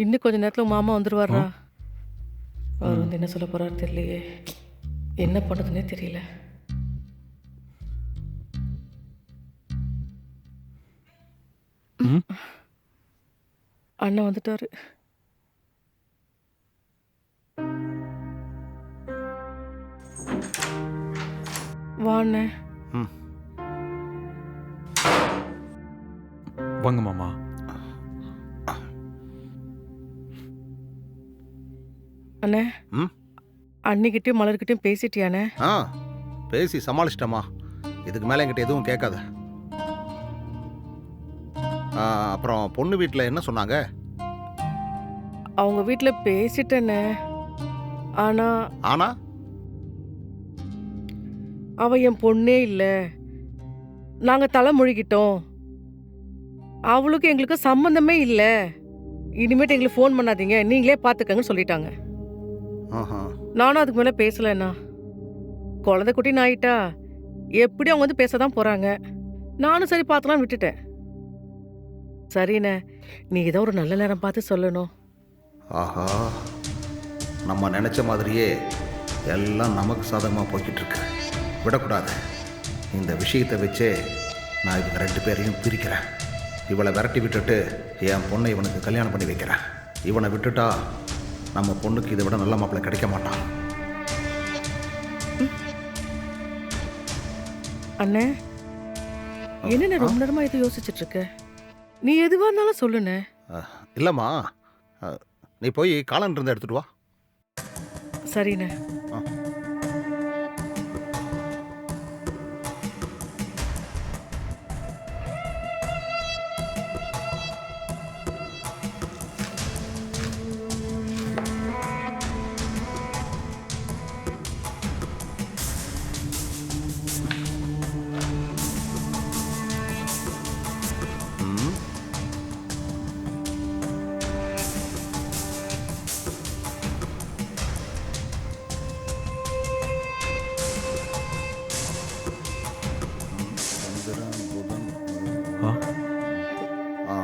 இன்னும் கொஞ்ச நேரத்தில் உன் மாமா வந்துடுவாரா? அவர் வந்து என்ன சொல்ல போறாரு தெரியலையே. என்ன பண்ணுறதுனே தெரியல. ம் அண்ணன் வந்துட்டாரு. வாண்ணே. ம் வாங்க மாமா. அண்ணே, ம் அன்னிக்கிட்டையும் மலர்கிட்டையும் பேசிட்டியாண்ணே? ஆ பேசி சமாளிச்சிட்டம்மா. இதுக்கு மேலே என்கிட்ட எதுவும் கேட்காத. அப்புறம் பொண்ணு வீட்டில் என்ன சொன்னாங்க? அவங்க வீட்டில் பேசிட்டேண்ணே. ஆனா ஆனா அவ என் பொண்ணே இல்லை. நாங்கள் தலை முழுகிட்டோம். அவளுக்கு எங்களுக்கு சம்மந்தமே இல்லை. இனிமேட்டு எங்களுக்கு ஃபோன் பண்ணாதீங்க, நீங்களே பார்த்துக்கங்கன்னு சொல்லிட்டாங்க. ஆஹா நானும் அதுக்கு மேலே பேசலைண்ணா. குழந்தை குட்டின்னு ஆயிட்டா எப்படி அவங்க வந்து பேச தான் போகிறாங்க. நானும் சரி பார்த்துலாம் விட்டுட்டேன். சரிண்ணே, நீ ஏதோ ஒரு நல்ல நேரம் பார்த்து சொல்லணும். ஆஹா நம்ம நினச்ச மாதிரியே எல்லாம் நமக்கு சாதகமாக போய்கிட்டு இருக்கு. விடக்கூடாது. இந்த விஷயத்தை வச்சே நான் இவங்க 2 பேரையும் பிரிக்கிறேன். இவளை விரட்டி விட்டுட்டு என் பொண்ணை இவனுக்கு கல்யாணம் பண்ணி வைக்கிறேன். இவனை விட்டுட்டா நம்ம பொண்ணுக்கு இதை விட நல்ல மாப்பிள்ளை கிடைக்க மாட்டான். அண்ணே, என்ன ரொம்ப நேரமா இதை யோசிச்சுட்டு இருக்க? நீ எதுவா இருந்தாலும் சொல்லுண்ணே. இல்லைம்மா, நீ போய் காலன் இருந்து எடுத்துட்டு வா. சரிண்ணே. ஆ. ம் சந்திரன், புதன், ஆ ஆ,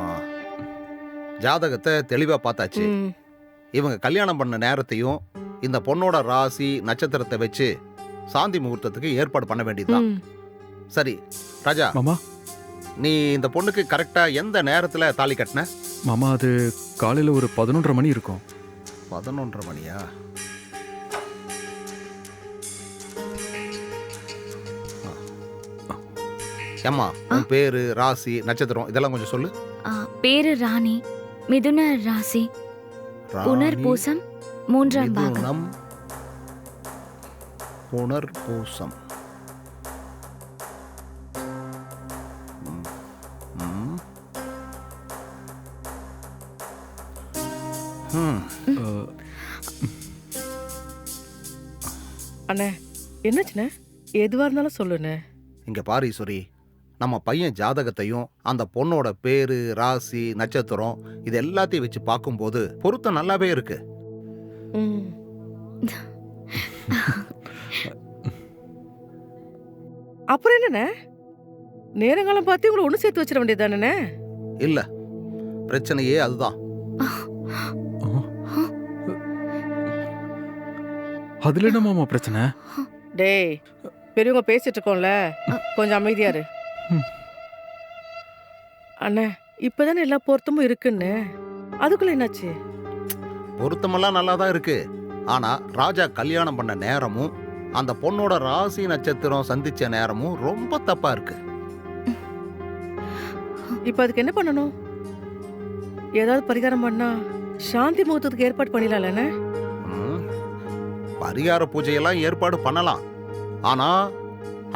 ஜாதகத்தை தெளிவாக பார்த்தாச்சு. ம். இவங்க கல்யாணம் பண்ண நேரத்தையும் இந்த பொண்ணோட ராசி நட்சத்திரத்தை வச்சு சாந்தி முகூர்த்தத்துக்கு ஏற்பாடு பண்ண வேண்டியதுதான். ம். சரி ராஜா, மாமா, நீ இந்த பொண்ணுக்கு கரெக்டாக எந்த நேரத்தில் தாலி கட்டின? மாமா அது காலையில் ஒரு 11:30 மணி இருக்கும். 11:30 மணியா? ஏம்மா, உன் பேரு ராசி நட்சத்திரம் இதெல்லாம் கொஞ்சம் சொல்லு. பேரு ராணி, மிதுன ராசி, புனர்பூசம் 3ஆம் பாகம். மிதுனம், புனர்பூசம். ம், ம். ம். அஹ், அண்ணே, என்னாச்சுண்ணே? எதுவா இருந்தாலும் சொல்லுண்ணே. இங்க பாரு ஈஸ்வரி, நம்ம பையன் ஜாதகத்தையும் அந்த பொண்ணோட பேரு ராசி நட்சத்திரம் இது எல்லாத்தையும் வச்சு பார்க்கும்போது பொருத்தம் நல்லாவே இருக்கு. ம். அப்புறம் என்னண்ணே, நேரங்காலம் பார்த்து உங்களை ஒன்று சேர்த்து வச்சிட வேண்டியதானே? இல்ல, பிரச்சனையே அதுதான். அதுல என்ன மாமா பிரச்சனை? டேய், பெரியவங்க பேசிட்டு இருக்கோம்ல, கொஞ்சம் அமைதியா இரு. ம். அண்ணே, இப்பதானே எல்லா பொருத்தமும் இருக்குன்னு, அதுக்குள்ள என்னாச்சு? பொருத்தமெல்லாம் நல்லா தான் இருக்கு. ஆனா ராஜா கல்யாணம் பண்ண நேரமும் அந்த பொண்ணோட ராசி நட்சத்திரம் சந்திச்ச நேரமும் ரொம்ப தப்பா இருக்கு. இப்ப அதுக்கு என்ன பண்ணணும்? ஏதாவது பரிகாரம் பண்ணா சாந்தி முகூர்த்தத்துக்கு ஏற்பாடு பண்ணிடலாம்லண்ணே? ம், பரிகார பூஜையெல்லாம் ஏற்பாடு பண்ணலாம். ஆனா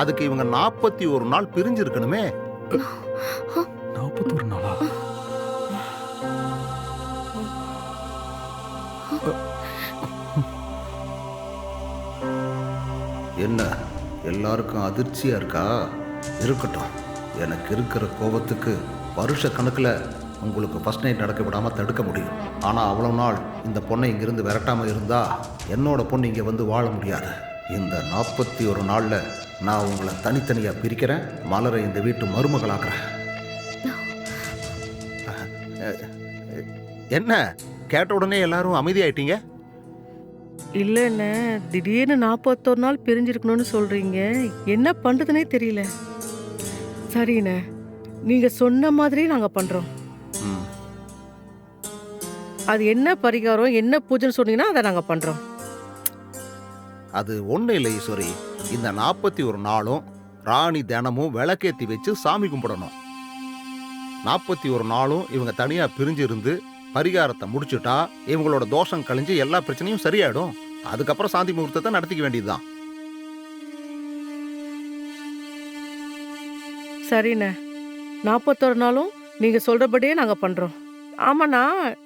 அதுக்கு இவங்க 41 நாள் பிரிஞ்சு இருக்கணுமே. 41 நாளா? என்ன எல்லாருக்கும் அதிர்ச்சியா இருக்கா? இருக்கட்டும். எனக்கு இருக்கிற கோபத்துக்கு வருஷ கணக்கில் உங்களுக்கு ஃபர்ஸ்ட் நைட் நடக்க விடாமல் தடுக்க முடியும். ஆனால் அவ்வளோ நாள் இந்த பொண்ணை இங்கிருந்து விரட்டாமல் இருந்தால் என்னோட பொண்ணு இங்கே வந்து வாழ முடியாது. இந்த 41 நாளில் நான் உங்களை தனித்தனியாக பிரிக்கிறேன். மலரை இந்த வீட்டு மருமகளாக்குறேன். என்ன கேட்ட உடனே எல்லாரும் அமைதியாயிட்டீங்க? இல்லைண்ணே, திடீர்னு 41 நாள் பிரிஞ்சிருக்கணும்னு சொல்றீங்க. என்ன பண்றதுனே தெரியல. சரிண்ணே, நீங்க சொன்ன மாதிரி நாங்க பண்றோம். ம். அது என்ன பரிகாரம், என்ன பூஜைன்னு சொன்னீங்கன்னா அதை நாங்க பண்றோம். அது ஒன்றும் இல்லை ஈஸ்வரி. இந்த 41 நாளும் ராணி தினமும் விளக்கேற்றி வச்சு சாமி கும்பிடணும். 41 நாளும் இவங்க தனியாக பிரிஞ்சு இருந்து பரிகாரத்தை முடிச்சுட்டா இவங்களோட தோஷம் கழிஞ்சு எல்லா பிரச்சனையும் சரியாயிடும். அதுக்கப்புறம் சாந்தி முகூர்த்தத்தை நடத்திக்க வேண்டியதுதான். சரிண்ணே, 41 நாளும் நீங்க சொல்றபடியே நாங்க பண்றோம். ஆமாண்ணா,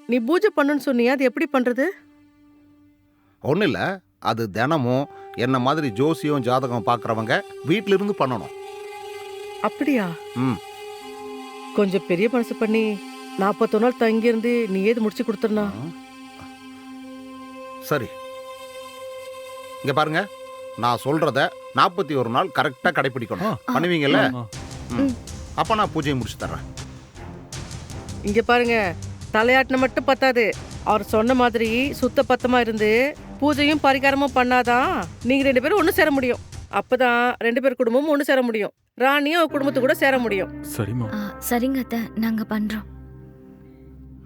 நீ பூஜை பண்ணுன்னு சொன்னியா, அது எப்படி பண்றது? ஒன்றும் இல்லை, அது தினமும் என்ன மாதிரி ஜோசியம் ஜாதகம் பார்க்குறவங்க வீட்டில இருந்து பண்ணணும். அப்படியா? ம். கொஞ்சம் பெரிய மனசு பண்ணி 41 நாள் தங்கியிருந்து நீ ஏது முடிச்சு கொடுத்துருண்ணா. சரி, இங்க பாருங்க, நான் சொல்றத 41 நாள் கரெக்டாக கடைபிடிக்கணும். பண்ணுவீங்கல்ல? ஆ. ம். அப்போ நான் பூஜையை முடிச்சு தர்றேன். இங்க பாருங்க, தலையாட்டின மட்டும் பத்தாது. அவர் சொன்ன மாதிரி சுத்த பத்தமா இருந்து பூஜையும் பரிகாரமும் பண்ணாதான் நீங்க 2 பேரும் ஒண்ணு சேர முடியும். அப்பதான் 2 பேர் குடும்பமும் ஒண்ணு சேர முடியும். ராணியும் அவ குடும்பத்து கூட சேர முடியும். சரிம்மா. சரிங்க அத்தை, நாங்க பண்றோம்.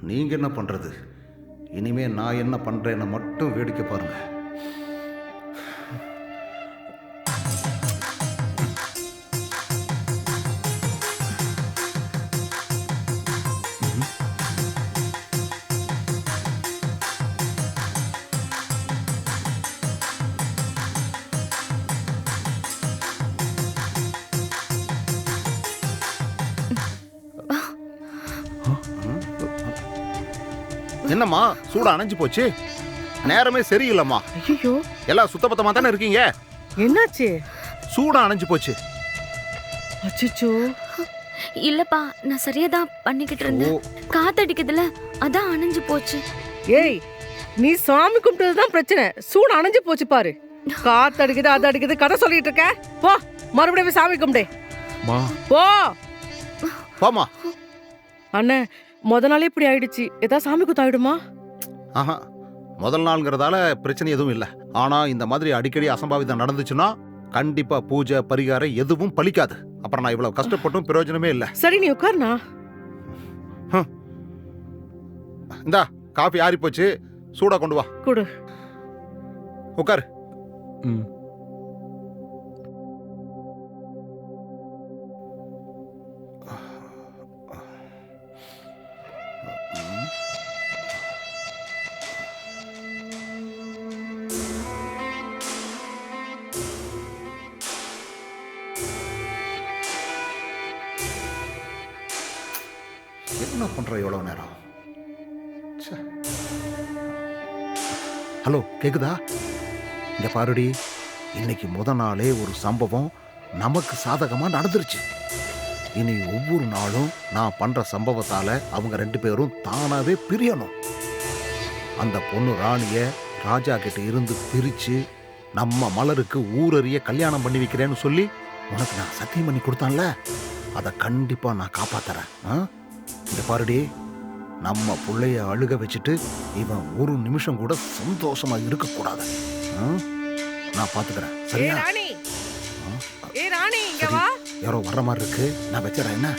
நீங்க என்ன பண்றது? இனிமே நான் என்ன பண்றேன்னு மட்டும் வேடிக்கை பாருங்க. என்னம்மா சூட அணைஞ்சு போச்சு? நேரமே சரியில்லைம்மா. ஐயோ, எல்லாம் சுத்தபத்தமா தானே இருக்கீங்க? என்னாச்சு? சூட அணைஞ்சு போச்சு. அச்சச்சோ. இல்லப்பா, நான் சரியா தான் பண்ணிக்கிட்டு ஓ, இருந்தேன். காத்தடிக்குதுல, அதான் அணைஞ்சு போச்சு. ஏய், நீ சாமி கும்பிட்டதுதான் பிரச்சனை. சூடு அணைஞ்சு போச்சு பாரு. காத்து அடிக்குது, அது அடிக்குது, கதை சொல்லிட்டு இருக்க. போ, மறுபடியும் போய் சாமி கும்பிடு. மா. போ. போம்மா. அண்ணே, முத நாளே இப்படி ஆயிடுச்சு. ஏதாவது சாமி குத்து ஆயிடுமா? ஆஹா, முதல் நாள்ங்கிறதால பிரச்சனை எதுவும் இல்லை. ஆனா இந்த மாதிரி அடிக்கடி அசம்பாவிதம் நடந்துச்சுன்னா கண்டிப்பா பூஜை பரிகாரம் எதுவும் பலிக்காது. அப்புறம் நான் இவ்வளவு கஷ்டப்பட்டும் பிரயோஜனமே இல்லை. சரி, நீ உட்காருண்ணா. இந்தா காஃபி ஆறி போச்சு, சூடா கொண்டு வா. கொடு. உட்காரு. ம். என்ன பண்ற எவ்வளவு நேரம்? ச்சே. ஹலோ, கேக்குதா? இங்க பாருடி, இன்னைக்கு முத நாளே ஒரு சம்பவம் நமக்கு சாதகமா நடந்துருச்சு. இனி ஒவ்வொரு நாளும் நான் பண்ற சம்பவத்தால அவங்க 2 பேரும் தானாவே பிரியணும். அந்த பொண்ணு ராணிய ராஜா கிட்ட இருந்து பிரிச்சு நம்ம மலருக்கு ஊரறிய கல்யாணம் பண்ணி வைக்கிறேன்னு சொல்லி உனக்கு நான் சத்தியம் பண்ணி கொடுத்தான்ல, அதை கண்டிப்பா நான் காப்பாத்துறேன். இந்த பாருடி, நம்ம புள்ளைய அழுக வச்சுட்டு இவன் ஒரு நிமிஷம் கூட சந்தோஷமா இருக்க கூடாது. நான் பாத்துக்கிறேன். சரியா? ராணி, இங்க சரி, வா. யாரோ வர்ற மாதிரி இருக்கு, நான் வச்சிடறேன். என்ன?